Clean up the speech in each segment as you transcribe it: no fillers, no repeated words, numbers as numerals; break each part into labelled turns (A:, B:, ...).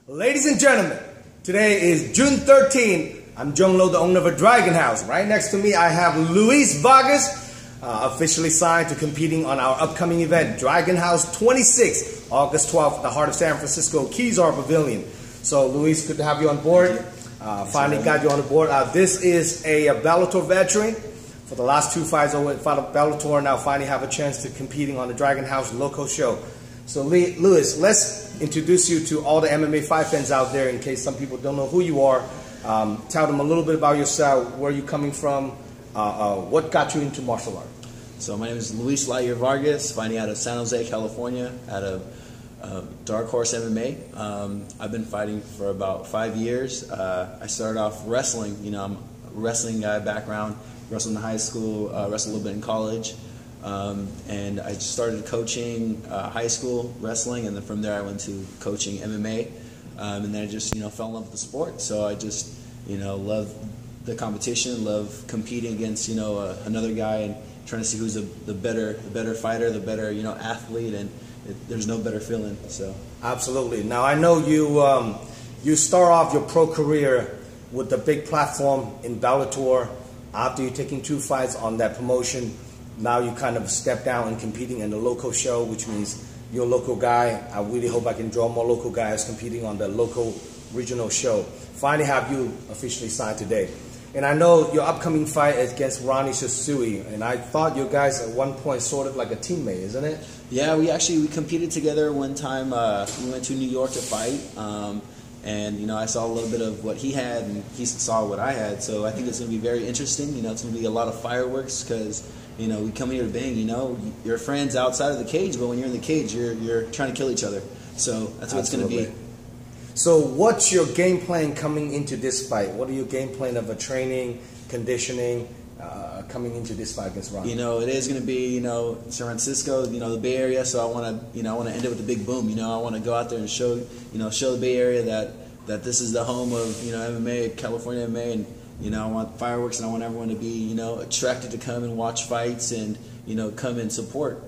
A: Ladies and gentlemen, today is June 13th. I'm Jung Lo, the owner of a Dragon House. Right next to me, I have Luis Vargas, officially signed to competing on our upcoming event, Dragon House 26, August 12th, at the heart of San Francisco Kezar Pavilion. So, Luis, good to have you on board. Finally got you on the board. This is a Bellator veteran. For the last two fights, I went fought a Bellator. Now finally have a chance to competing on the Dragon House local show. So, Luis, let's introduce you to all the MMA fight fans out there in case some people don't know who you are. Tell them a little bit about yourself, where you're coming from, what got you into martial art.
B: So my name is Luis Vargas, fighting out of San Jose, California, out of Dark Horse MMA. I've been fighting for about 5 years. I started off wrestling. You know, I'm a wrestling guy background, wrestled in high school, wrestled a little bit in college. And I started coaching high school wrestling, and then from there I went to coaching MMA, and then I just fell in love with the sport. So I just love the competition, love competing against another guy and trying to see who's the better fighter, the better athlete, and there's no better feeling. So
A: absolutely. Now I know you start off your pro career with the big platform in Bellator. After you taking 2 fights on that promotion, now you kind of step down and competing in the local show, which means you're a local guy. I really hope I can draw more local guys competing on the local regional show. Finally have you officially signed today. And I know your upcoming fight is against Ronnie Shisui, and I thought you guys at one point sort of like a teammate, isn't it?
B: Yeah, we competed together one time. We went to New York to fight. And I saw a little bit of what he had, and he saw what I had. So I think it's going to be very interesting. It's going to be a lot of fireworks because we come here to bang. You're friends outside of the cage, but when you're in the cage, you're trying to kill each other. So that's what it's going to be.
A: So what's your game plan coming into this fight? What are your game plan of a training, conditioning, coming into this fight against Ronnie?
B: It is going to be San Francisco, the Bay Area. So I want to I want to end it with a big boom. I want to go out there and show the Bay Area that this is the home of MMA, California MMA, and I want fireworks, and I want everyone to be attracted to come and watch fights and come and support.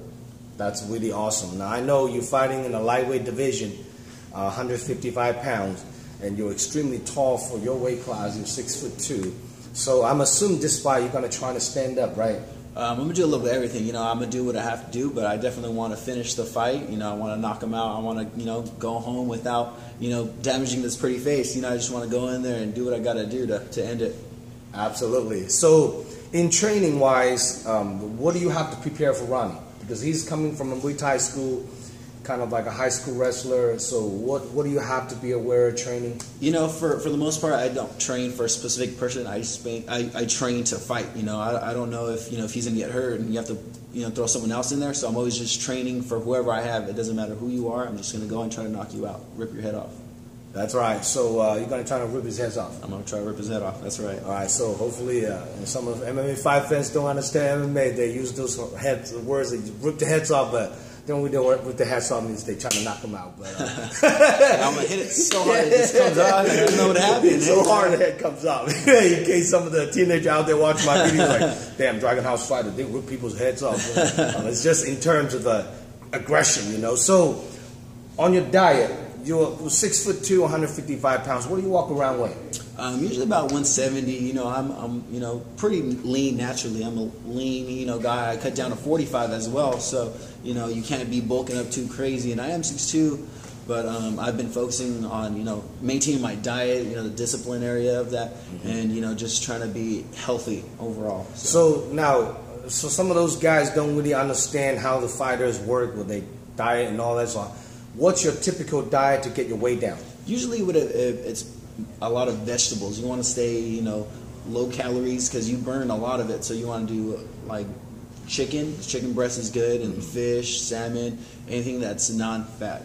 A: That's really awesome. Now I know you're fighting in a lightweight division, 155 pounds, and you're extremely tall for your weight class. You're 6'2". So I'm assuming this fight you're going to try to stand up, right?
B: I'm going to do a little bit of everything. I'm going to do what I have to do, but I definitely want to finish the fight. I want to knock him out. I want to, go home without, damaging this pretty face. I just want to go in there and do what I got to do to end it.
A: Absolutely. So in training-wise, what do you have to prepare for Ronnie? Because he's coming from a Muay Thai school, kind of like a high school wrestler. So what do you have to be aware of training?
B: For the most part, I don't train for a specific person. I train to fight. I don't know if if he's gonna get hurt and you have to throw someone else in there. So I'm always just training for whoever I have. It doesn't matter who you are. I'm just gonna go and try to knock you out, rip your head off.
A: That's right. So you're gonna try to rip his head off.
B: I'm gonna try to rip his head off. That's right.
A: All right. So hopefully, some of the MMA fight fans don't understand MMA. They use those words that rip the heads off, but then we don't with the heads off means they try to knock them out. But
B: I'm gonna hit it so hard it just comes off. I don't know what happened.
A: So hard the head comes off. In case some of the teenagers out there watching my videos like, damn, Dragon House fighter, they rip people's heads off. It's just in terms of aggression, So on your diet, you're 6'2", 155 pounds. What do you walk around with?
B: Usually about 170. I'm pretty lean naturally. I'm a lean guy. I cut down to 45 as well. So you can't be bulking up too crazy. And I am 6'2", but I've been focusing on maintaining my diet, the discipline area of that, and just trying to be healthy overall.
A: So some of those guys don't really understand how the fighters work with their diet and all that. So what's your typical diet to get your weight down?
B: Usually it's a lot of vegetables. You want to stay, low calories because you burn a lot of it. So you want to do like chicken. Chicken breast is good, and fish, salmon, anything that's non-fat,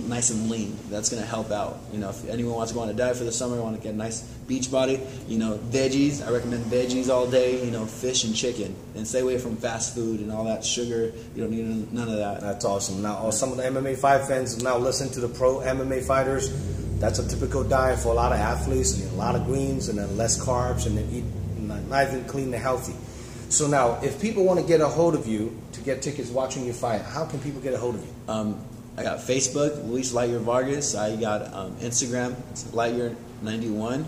B: nice and lean. That's going to help out. If anyone wants to go on a diet for the summer, want to get a nice beach body, veggies. I recommend veggies all day, fish and chicken. And stay away from fast food and all that sugar. You don't need none of that.
A: That's awesome. Now, some of the MMA fight fans now listen to the pro MMA fighters. That's a typical diet for a lot of athletes, and a lot of greens, and then less carbs, and then eat nice and clean and healthy. So now, if people want to get a hold of you to get tickets watching you fight, how can people get a hold of you?
B: I got Facebook, Luis Vargas. I got Instagram, it's Lightyear91.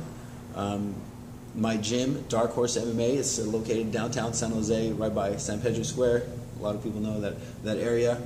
B: My gym, Dark Horse MMA, is located downtown San Jose, right by San Pedro Square. A lot of people know that area.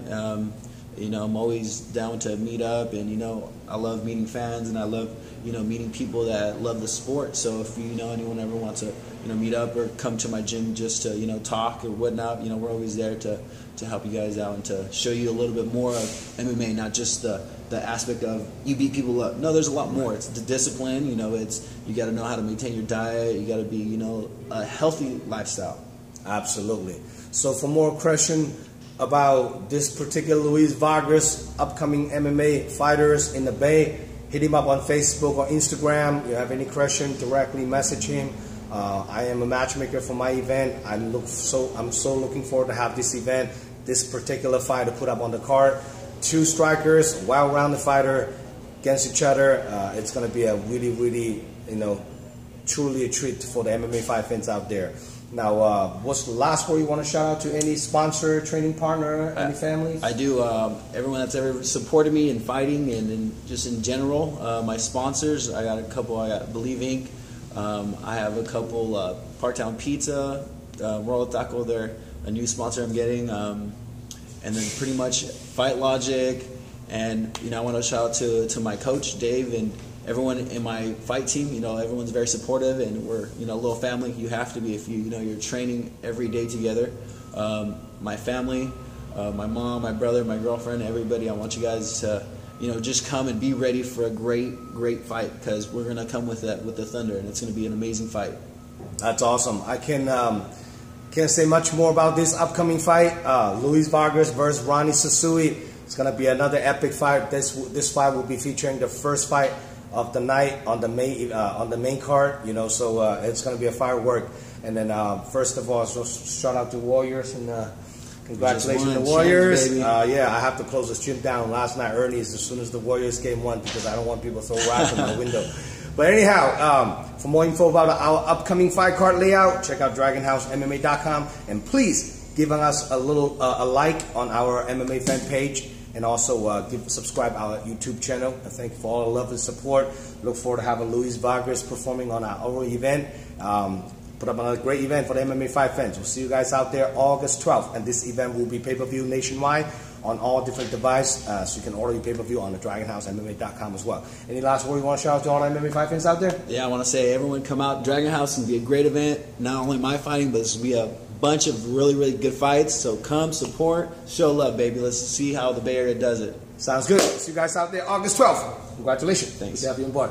B: You know, I'm always down to meet up, and you know, I love meeting fans, and I love, you know, meeting people that love the sport. So if you know anyone ever wants to, you know, meet up or come to my gym just to, you know, talk or whatnot, you know, we're always there to help you guys out and to show you a little bit more of MMA, not just the aspect of you beat people up. No, there's a lot more. It's the discipline. You know, it's you got to know how to maintain your diet. You got to be, you know, a healthy lifestyle.
A: Absolutely. So for more question about this particular Luis Vargas, upcoming MMA fighters in the Bay, hit him up on Facebook or Instagram. You have any question, directly message him. I am a matchmaker for my event. I'm so looking forward to have this event, this particular fight to put up on the card. Two strikers, well-rounded fighter against each other. It's going to be a really, you know, truly a treat for the MMA fight fans out there. Now, what's the last word you want to shout out to? Any sponsor, training partner, any family?
B: I do. Everyone that's ever supported me in fighting and just in general. My sponsors, I got a couple. I got Believe Inc. I have a couple, Part-Town Pizza, World Taco. They're a new sponsor I'm getting. And then pretty much Fight Logic. And, you know, I want to shout out to my coach, Dave, and everyone in my fight team. You know, everyone's very supportive, and we're, you know, a little family. You have to be if you know you're training every day together. My family, my mom, my brother, my girlfriend, everybody. I want you guys to, you know, just come and be ready for a great fight, because we're gonna come with the thunder, and it's gonna be an amazing fight.
A: That's awesome. I can't say much more about this upcoming fight. Luis Vargas versus Ronnie Sasui. It's gonna be another epic fight. This fight will be featuring the first fight of the night on the main card, you know, so it's going to be a firework. And then first of all, so shout out to Warriors, and congratulations to the Warriors. Yeah, I have to close the stream down last night early as soon as the Warriors game won, because I don't want people to throw rocks in my window. But anyhow, for more info about our upcoming fight card layout, check out DragonHouseMMA.com, and please give us a like on our MMA fan page. And also subscribe our YouTube channel. And thank you for all the love and support. Look forward to having Luis Vargas performing on our event. Put up another great event for the MMA fight fans. We'll see you guys out there August 12th. And this event will be pay-per-view nationwide on all different devices. So you can order your pay-per-view on the DragonHouseMMA.com as well. Any last word you want to shout out to all the MMA fight fans out there?
B: Yeah, I want to say everyone come out. Dragon House is going to be a great event. Not only my fighting, but it's going to be a bunch of really good fights. So come, support, show love, baby. Let's see how the Bay Area does it.
A: Sounds good. See you guys out there August 12th. Congratulations.
B: Thanks.
A: Good to have you on board.